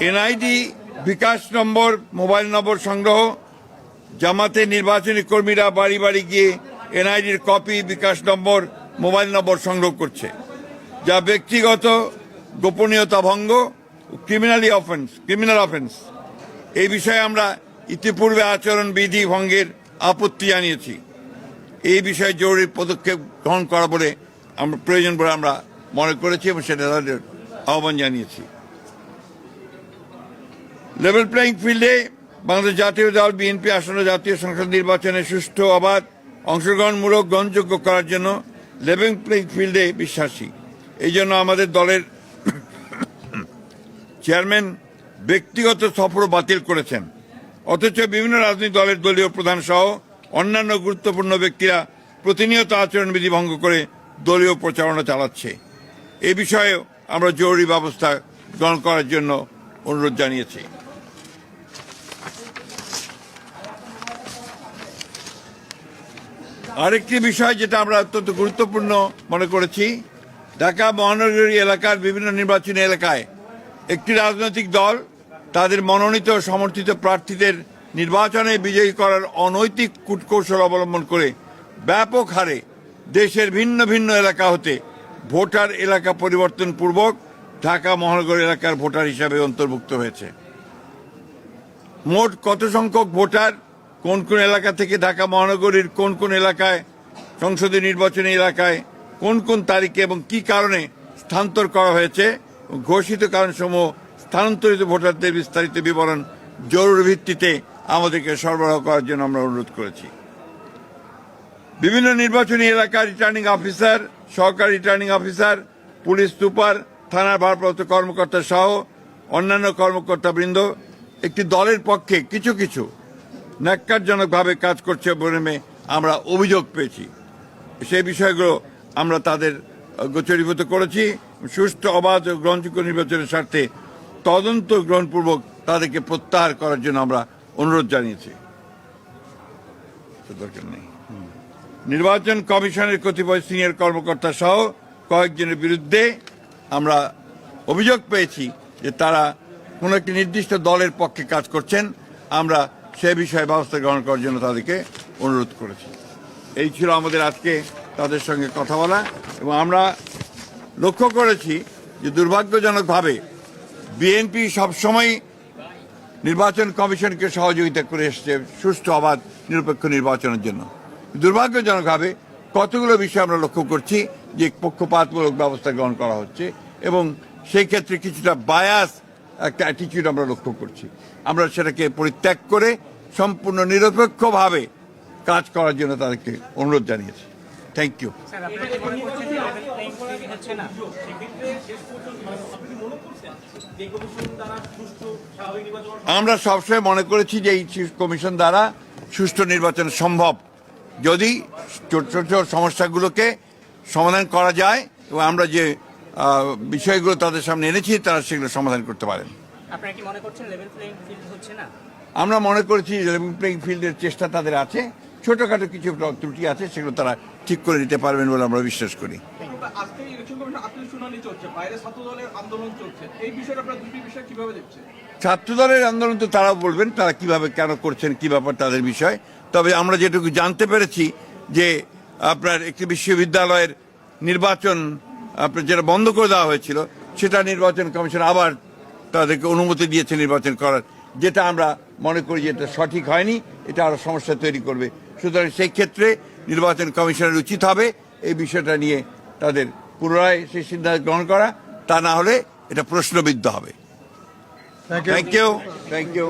NID বিকাশ নম্বর, mobile নম্বর সংগ্রহ, জামাতের নির্বাচনী কর্মীরা বাড়ি বাড়ি গিয়ে এনআইডির কপি, বিকাশ নম্বর, মোবাইল নম্বর সংগ্রহ করছে, যা ব্যক্তিগত গোপনীয়তা ভঙ্গ, ক্রিমিনাল অফেন্স। এই বিষয়ে আমরা ইতিপূর্বে আচরণ বিধি ভঙ্গের আপত্তি জানিয়েছি। এই বিষয়ে জরুরি পদক্ষেপ গ্রহণ করা বলে আমরা প্রয়োজন বলে আমরা মনে করেছি এবং সেটা তাদের আহ্বান জানিয়েছি। লেভেল প্লেইং ফিল্ডে বাংলাদেশ জাতীয় দল বিএনপি আসন্ন জাতীয় সংসদ নির্বাচনে সুষ্ঠু, অবাধ, অংশগ্রহণমূলক, গ্রহণযোগ্য করার জন্য লেভেল প্লেইং ফিল্ডে বিশ্বাসী। এই জন্য আমাদের দলের চেয়ারম্যান ব্যক্তিগত সফর বাতিল করেছেন, অথচ বিভিন্ন রাজনৈতিক দলের দলীয় প্রধান সহ অন্যান্য গুরুত্বপূর্ণ ব্যক্তিরা প্রতিনিয়ত আচরণবিধি ভঙ্গ করে দলীয় প্রচারণা চালাচ্ছে। এই বিষয়ে আমরা জরুরি ব্যবস্থা গ্রহণ করার জন্য অনুরোধ জানিয়েছি। আরেকটি বিষয় যেটা আমরা অত্যন্ত গুরুত্বপূর্ণ মনে করেছি, ঢাকা মহানগরী এলাকার বিভিন্ন নির্বাচনী এলাকায় একটি রাজনৈতিক দল তাদের মনোনীত সমর্থিত প্রার্থীদের নির্বাচনে বিজয়ী করার অনৈতিক কূটকৌশল অবলম্বন করে ব্যাপক হারে দেশের ভিন্ন ভিন্ন এলাকা হতে ভোটার এলাকা পরিবর্তন পূর্বক ঢাকা মহানগর এলাকার ভোটার হিসাবে অন্তর্ভুক্ত হয়েছে। মোট কত সংখ্যক ভোটার কোন কোন এলাকা থেকে ঢাকা মহানগরীর কোন কোন এলাকায় সংসদীয় নির্বাচনী এলাকায় কোন কোন তারিখে এবং কি কারণে স্থানান্তর করা হয়েছে, ঘোষিত কারণসমূহ স্থানান্তরিত ভোটারদের বিস্তারিত বিবরণ জরুরি ভিত্তিতে আমাদেরকে সরবরাহ করার জন্য আমরা অনুরোধ করেছি। বিভিন্ন নির্বাচনী এলাকার রিটার্নিং অফিসার, সহকারী রিটার্নিং অফিসার, পুলিশ সুপার, থানার ভারপ্রাপ্ত কর্মকর্তা সহ অন্যান্য কর্মকর্তাবৃন্দ একটি দলের পক্ষে কিছু ন্যাক্কারজনকভাবে কাজ করছে বলে আমরা অভিযোগ পেয়েছি। সেই বিষয়গুলো আমরা তাদের গোচরীভূত করেছি। সুষ্ঠু, অবাধ ও গ্রহণযোগ্য নির্বাচনের স্বার্থে তদন্ত গ্রহণপূর্বক তাদেরকে প্রত্যাহার করার জন্য আমরা অনুরোধ জানিয়েছি। দরকার নেই। নির্বাচন কমিশনের কতিপয় সিনিয়র কর্মকর্তা সহ কয়েকজনের বিরুদ্ধে আমরা অভিযোগ পেয়েছি যে তারা কোনো একটি নির্দিষ্ট দলের পক্ষে কাজ করছেন। আমরা সে বিষয়ে ব্যবস্থা গ্রহণ করার জন্য তাদেরকে অনুরোধ করেছি। এই ছিল আমাদের আজকে তাদের সঙ্গে কথা বলা, এবং আমরা লক্ষ্য করেছি যে দুর্ভাগ্যজনকভাবে বিএনপি সবসময় নির্বাচন কমিশনকে সহযোগিতা করে এসেছে সুষ্ঠু, অবাধ, নিরপেক্ষ নির্বাচনের জন্য। দুর্ভাগ্যজনকভাবে কতগুলো বিষয় আমরা লক্ষ্য করছি যে পক্ষপাতমূলক ব্যবস্থা গ্রহণ করা হচ্ছে, এবং সেই ক্ষেত্রে কিছুটা বায়াস একটা অ্যাটিটিউড আমরা লক্ষ্য করছি। আমরা সেটাকে পরিত্যাগ করে সম্পূর্ণ নিরপেক্ষভাবে কাজ করার জন্য তাদেরকে অনুরোধ জানিয়েছি। Thank you. আমরা সবসময় মনে করেছি যে এই কমিশন দ্বারা সুষ্ঠু নির্বাচন সম্ভব, যদি ছোট ছোট সমস্যাগুলোকে সমাধান করা যায় এবং আমরা যে বিষয়গুলো তাদের সামনে এনেছি তারা সেগুলো সমাধান করতে পারেন। আপনারা কি মনে করছেন লেভেল প্লেইং ফিল্ড হচ্ছে না? আমরা মনে করেছি লেভেল প্লেইং ফিল্ডের চেষ্টা তাদের আছে, ছোটখাটো কিছু ত্রুটি আছে, সেগুলো তারা ঠিক করে দিতে পারবেন বলে আমরা বিশ্বাস করি। ছাত্রদলের আন্দোলন তো তারাও বলবেন তারা কিভাবে কেন করছেন, কি ব্যাপার তাদের বিষয়। তবে আমরা যেটুকু জানতে পেরেছি যে আপনার একটি বিশ্ববিদ্যালয়ের নির্বাচন আপনার যেটা বন্ধ করে দেওয়া হয়েছিল, সেটা নির্বাচন কমিশন আবার তাদেরকে অনুমতি দিয়েছে নির্বাচন করার, যেটা আমরা মনে করি যে এটা সঠিক হয়নি, এটা আরো সমস্যা তৈরি করবে। সুতরাং সেই ক্ষেত্রে নির্বাচন কমিশনের উচিত হবে এই বিষয়টা নিয়ে তাদের পুনরায় সেই সিদ্ধান্ত গ্রহণ করা, তা না হলে এটা প্রশ্নবিদ্ধ হবে। Thank you.